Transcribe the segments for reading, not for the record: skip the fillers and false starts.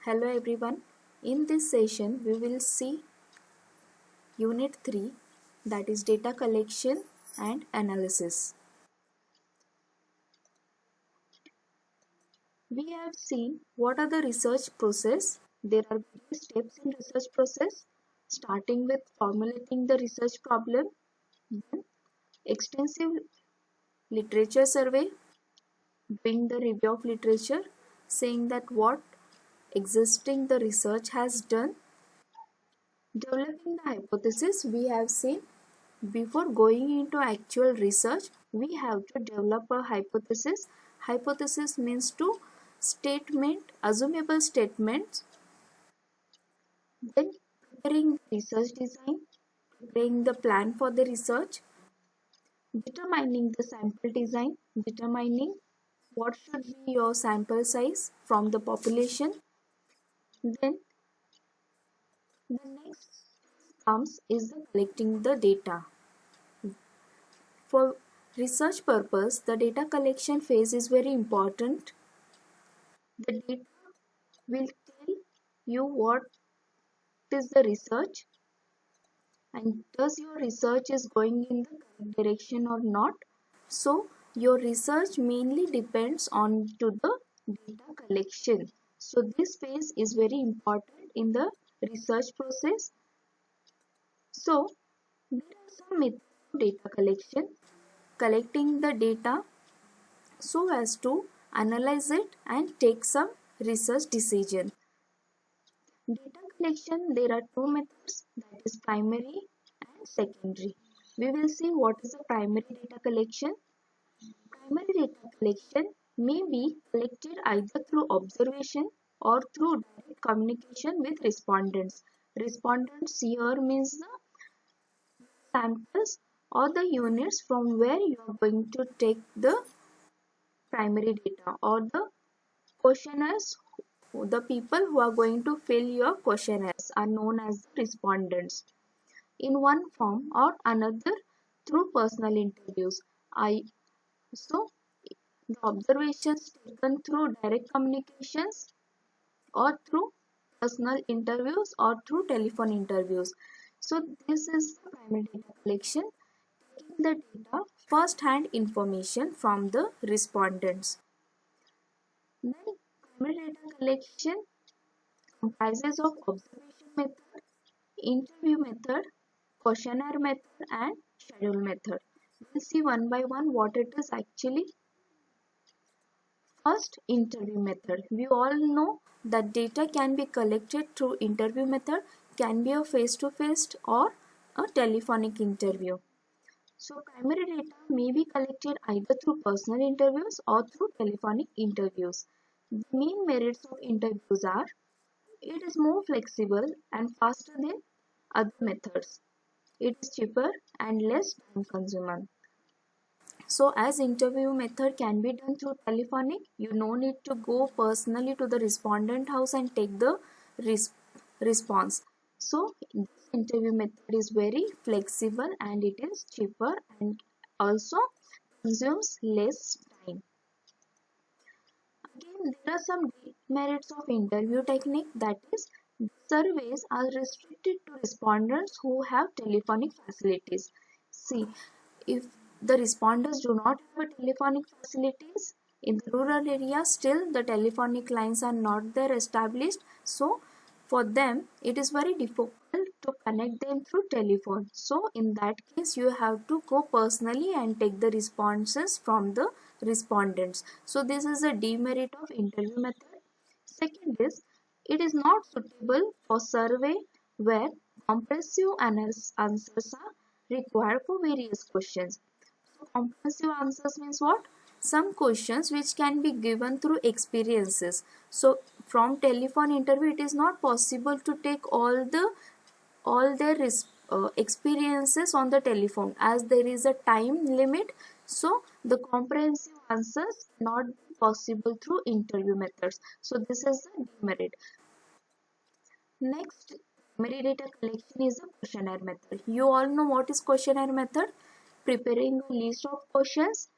Hello everyone. In this session, we will see Unit 3, that is data collection and analysis. We have seen what are the research process. There are various steps in research process, starting with formulating the research problem, then extensive literature survey, doing the review of literature, saying that what existing the research has done, developing the hypothesis. We have seen before going into actual research, we have to develop a hypothesis. Hypothesis means to statement, assumable statements, then preparing the research design, preparing the plan for the research, determining the sample design, determining what should be your sample size from the population. Then the next comes is the collecting the data. For research purpose, the data collection phase is very important. The data will tell you what is the research and does your research is going in the correct direction or not. So your research mainly depends on to the data collection. So this phase is very important in the research process. So there are some methods of data collection. Collecting the data so as to analyze it and take some research decision. Data collection, there are two methods, that is primary and secondary. We will see what is the primary data collection. Primary data collection may be collected either through observation or through direct communication with respondents. Respondents here means the samples or the units from where you are going to take the primary data, or the questionnaires. The people who are going to fill your questionnaires are known as the respondents. In one form or another, through personal interviews. So the observations taken through direct communications or through personal interviews or through telephone interviews. So this is the primary data collection, taking the data first-hand information from the respondents. Then primary data collection comprises of observation method, interview method, questionnaire method and schedule method. We'll see one by one what it is actually. First, interview method. We all know that data can be collected through interview method, can be a face-to-face or a telephonic interview. So primary data may be collected either through personal interviews or through telephonic interviews. The main merits of interviews are it is more flexible and faster than other methods. It is cheaper and less time consuming. So as interview method can be done through telephonic, you no need to go personally to the respondent house and take the response. So this interview method is very flexible and it is cheaper and also consumes less time. Again, there are some merits of interview technique, that is, surveys are restricted to respondents who have telephonic facilities. See, if the respondents do not have telephonic facilities in the rural areas, still the telephonic lines are not there established. So for them it is very difficult to connect them through telephone. So in that case you have to go personally and take the responses from the respondents. So this is a demerit of interview method. Second is it is not suitable for survey where comprehensive answers are required for various questions. So comprehensive answers means what? Some questions which can be given through experiences. So from telephone interview it is not possible to take all their experiences on the telephone, as there is a time limit. So the comprehensive answers not possible through interview methods. So this is the demerit. Next, primary data collection is a questionnaire method. You all know what is questionnaire method? Preparing a list of questions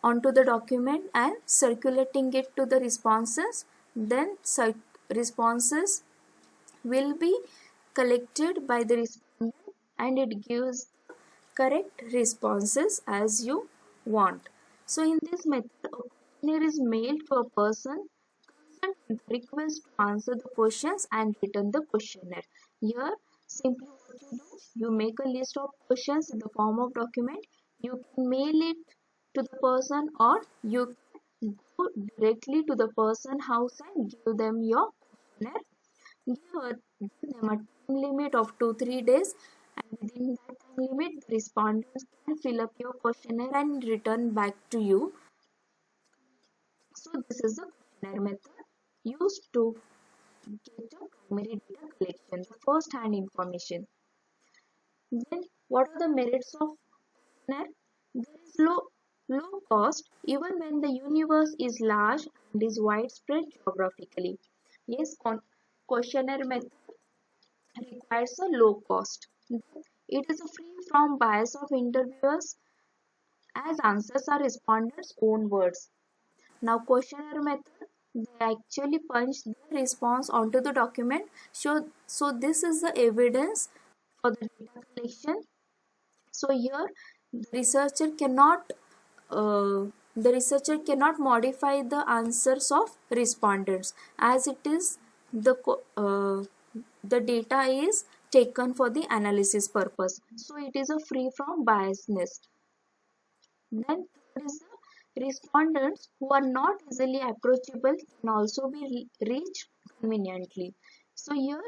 onto the document and circulating it to the responses, then responses will be collected by the respondent and it gives correct responses as you want. So in this method, a questionnaire is mailed to a person concerned with the request to answer the questions and return the questionnaire. Here, simply what you do, you make a list of questions in the form of document. You can mail it to the person or you can go directly to the person house and give them your questionnaire. Give them a time limit of 2-3 days, and within that time limit, the respondents can fill up your questionnaire and return back to you. So this is the questionnaire method used to get a primary data collection, the first-hand information. Then, what are the merits of questionnaire? There is low cost even when the universe is large and is widespread geographically. Yes, questionnaire method requires a low cost. It is free from bias of interviewers as answers are respondents' own words. Now, questionnaire method, they actually punch the response onto the document. So this is the evidence for the data collection. So here, the researcher cannot uh, modify the answers of respondents as it is the data is taken for the analysis purpose. So it is a free from biasness. Then there is the respondents who are not easily approachable can also be reached conveniently. So here,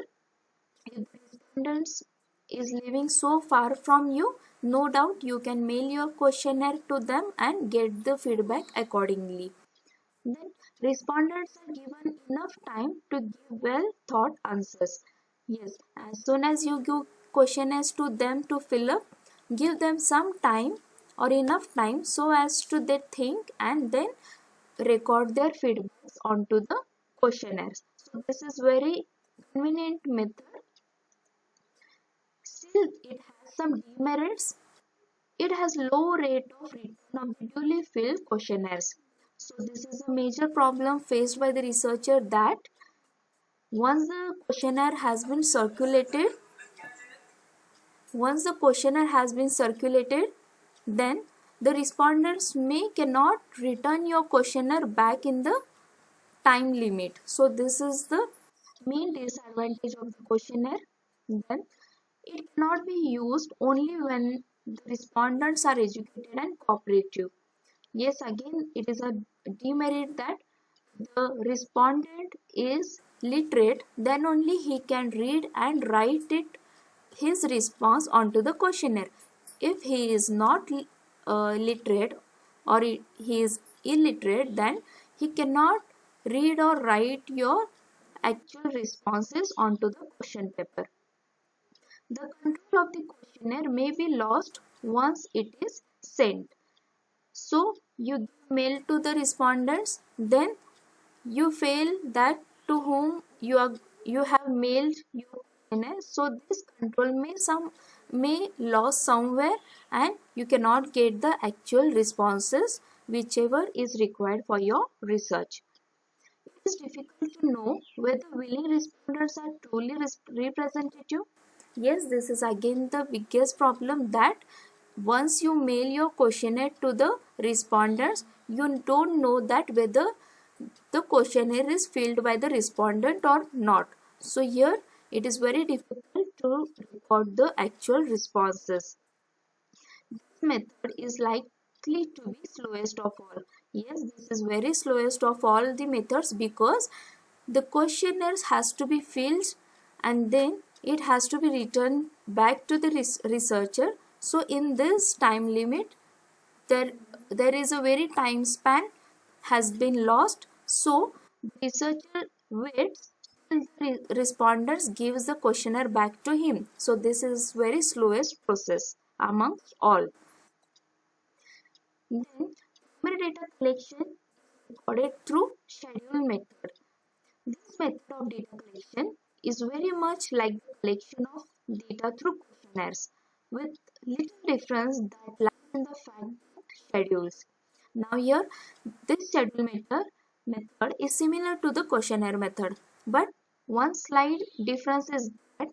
if the respondents is living so far from you, no doubt you can mail your questionnaire to them and get the feedback accordingly. Then respondents are given enough time to give well thought answers. Yes, as soon as you give questionnaires to them to fill up, give them some time or enough time so as to they think and then record their feedbacks onto the questionnaires. So this is very convenient method. Still, it has some demerits. It has low rate of return of duly filled questionnaires. So this is a major problem faced by the researcher that once the questionnaire has been circulated, then the respondents may cannot return your questionnaire back in the time limit. So this is the main disadvantage of the questionnaire. Then it cannot be used only when the respondents are educated and cooperative. Yes, again, it is a demerit that the respondent is literate, then only he can read and write his response onto the questionnaire. If he is not literate or he is illiterate, then he cannot read or write your actual responses onto the question paper. The control of the questionnaire may be lost once it is sent. So you give mail to the respondents, then you fail that to whom you have mailed your questionnaire. So this control may lost somewhere and you cannot get the actual responses whichever is required for your research. It is difficult to know whether willing respondents are truly representative. Yes, this is again the biggest problem that once you mail your questionnaire to the respondents, you don't know that whether the questionnaire is filled by the respondent or not. So here it is very difficult to record the actual responses. This method is likely to be slowest of all. Yes, this is very slowest of all the methods because the questionnaires has to be filled and then it has to be returned back to the researcher. So in this time limit, there is a very time span has been lost. So the researcher waits till the respondents gives the questionnaire back to him. So this is very slowest process amongst all. Then primary data collection is recorded through schedule method. This method of data collection is very much like the collection of data through questionnaires, with little difference that lies in the fact that schedules. Now here, this schedule method is similar to the questionnaire method, But one slight difference is that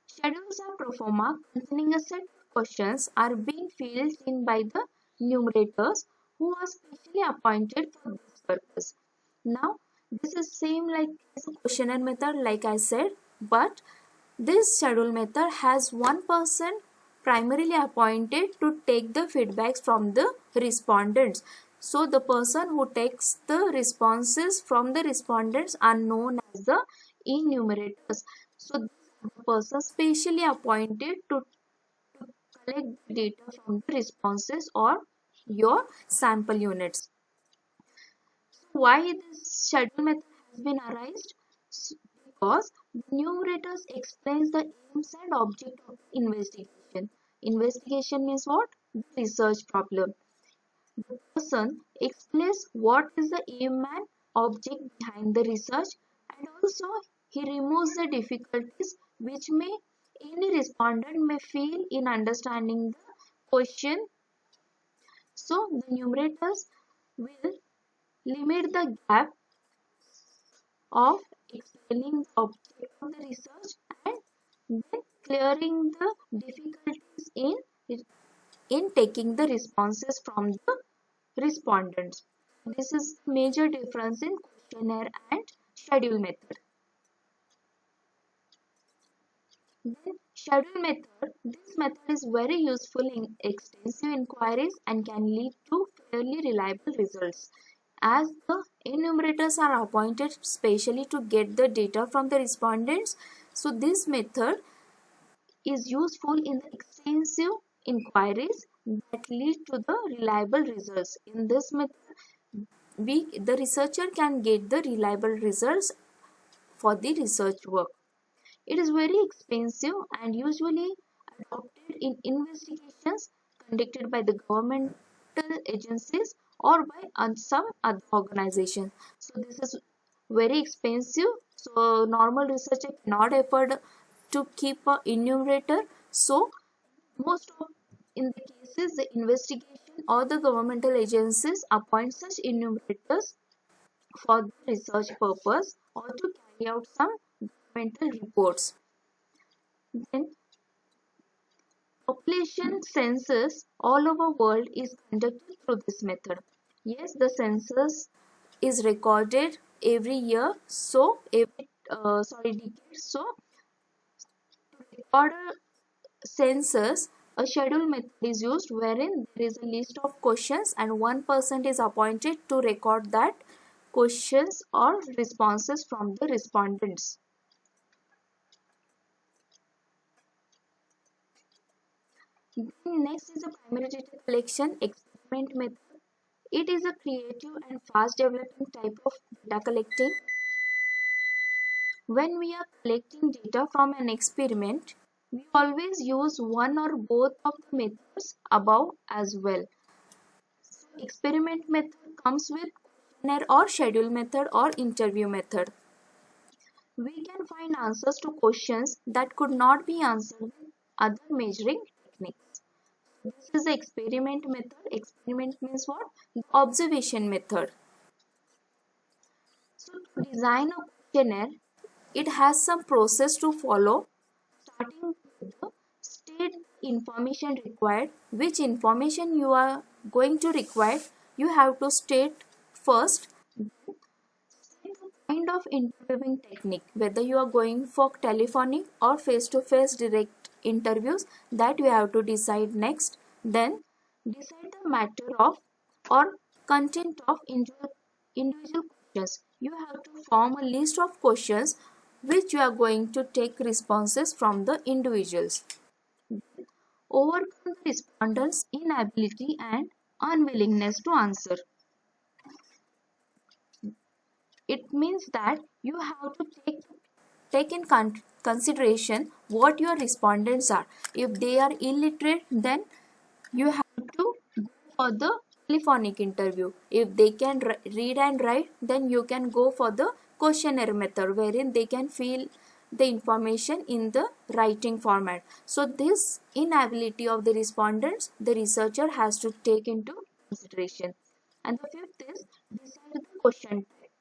schedules are pro forma containing a set of questions are being filled in by the numerators who are specially appointed for this purpose. Now, this is same like as a questionnaire method, like I said, but this schedule method has one person primarily appointed to take the feedbacks from the respondents. So the person who takes the responses from the respondents are known as the enumerators. So the person specially appointed to collect the data from the responses or your sample units. Why this schedule method has been arised? Because the numerators explains the aims and object of the investigation. Investigation means what? The research problem. The person explains what is the aim and object behind the research, and also he removes the difficulties which may any respondent may feel in understanding the question. So the numerators will limit the gap of explaining the object of the research and then clearing the difficulties in taking the responses from the respondents. This is the major difference in questionnaire and schedule method. Then schedule method. This method is very useful in extensive inquiries and can lead to fairly reliable results. As the enumerators are appointed specially to get the data from the respondents, so this method is useful in the extensive inquiries that lead to the reliable results. In this method, the researcher can get the reliable results for the research work. It is very expensive and usually adopted in investigations conducted by the governmental agencies or by some other organization. So this is very expensive. So normal researcher cannot afford to keep a enumerator. So most of in the cases the investigation or the governmental agencies appoint such enumerators for the research purpose or to carry out some governmental reports. Then population census all over world is conducted through this method. Yes, the census is recorded every year, so every decade. So to record a census, a schedule method is used wherein there is a list of questions and one person is appointed to record that questions or responses from the respondents. Then next is the primary data collection experiment method. It is a creative and fast developing type of data collecting. When we are collecting data from an experiment, we always use one or both of the methods above as well. So experiment method comes with questionnaire or schedule method or interview method. We can find answers to questions that could not be answered with other measuring techniques. This is the experiment method. Experiment means what? The observation method. So to design a questionnaire, it has some process to follow, starting with the state information required. Which information you are going to require, you have to state first. Then state the kind of interviewing technique, whether you are going for telephonic or face-to-face direct interviews, that you have to decide next. Then decide the matter of or content of individual questions. You have to form a list of questions which you are going to take responses from the individuals. Overcome the respondents' inability and unwillingness to answer. It means that you have to take in consideration what your respondents are. If they are illiterate, then you have to go for the telephonic interview. If they can read and write, then you can go for the questionnaire method, wherein they can fill the information in the writing format. So this inability of the respondents, the researcher has to take into consideration. And the fifth is decide the question type.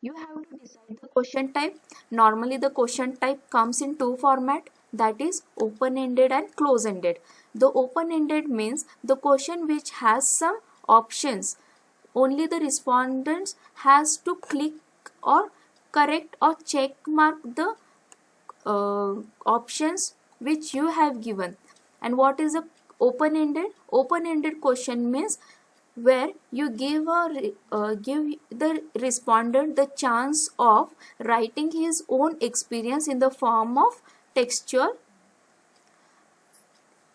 You have to decide the question type. Normally the question type comes in two format, that is open-ended and close-ended. The open-ended means the question which has some options. Only the respondents has to click or correct or check mark the options which you have given. And what is a open-ended? Open-ended question means where you give the respondent the chance of writing his own experience in the form of textual.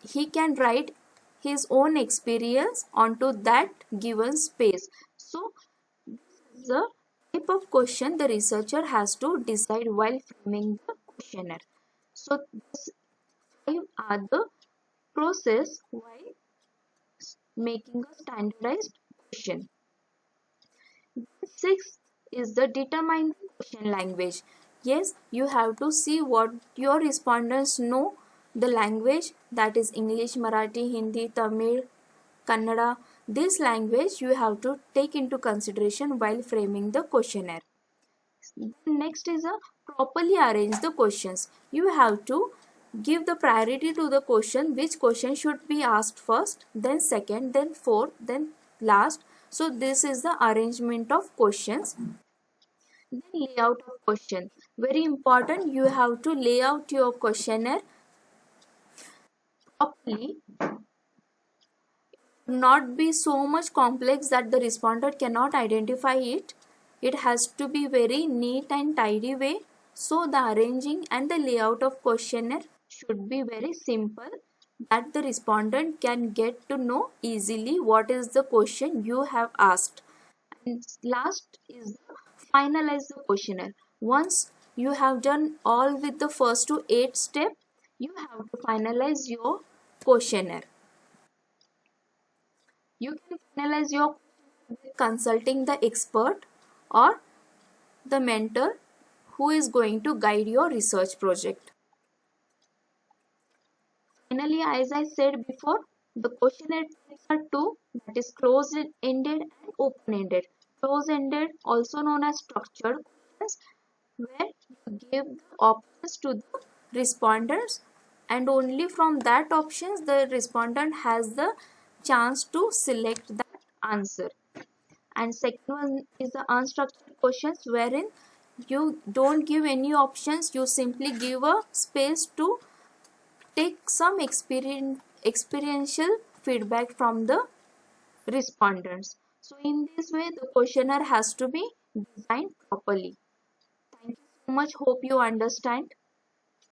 He can write his own experience onto that given space. So this is the type of question the researcher has to decide while framing the questionnaire. So these five are the process while making a standardized question. Sixth is the determine the question language. Yes, you have to see what your respondents know the language, that is English, Marathi, Hindi, Tamil, Kannada. This language you have to take into consideration while framing the questionnaire. Next is a properly arrange the questions. You have to give the priority to the question, which question should be asked first, then second, then fourth, then last. So this is the arrangement of questions. Then layout of question. Very important, you have to lay out your questionnaire properly, not be so much complex that the respondent cannot identify it. It has to be very neat and tidy way. So the arranging and the layout of questionnaire should be very simple, that the respondent can get to know easily what is the question you have asked. And last is finalize the questionnaire. Once you have done all with the first to 8 steps, you have to finalize your questionnaire. You can finalize your consulting the expert or the mentor who is going to guide your research project. Finally, as I said before, the questionnaire types are two, that is closed-ended and open-ended. Closed-ended, also known as structured questions, where you give the options to the respondents and only from that options the respondent has the chance to select that answer. And second one is the unstructured questions, wherein you don't give any options, you simply give a space to take some experiential feedback from the respondents. So in this way the questionnaire has to be designed properly. Thank you so much, hope you understand.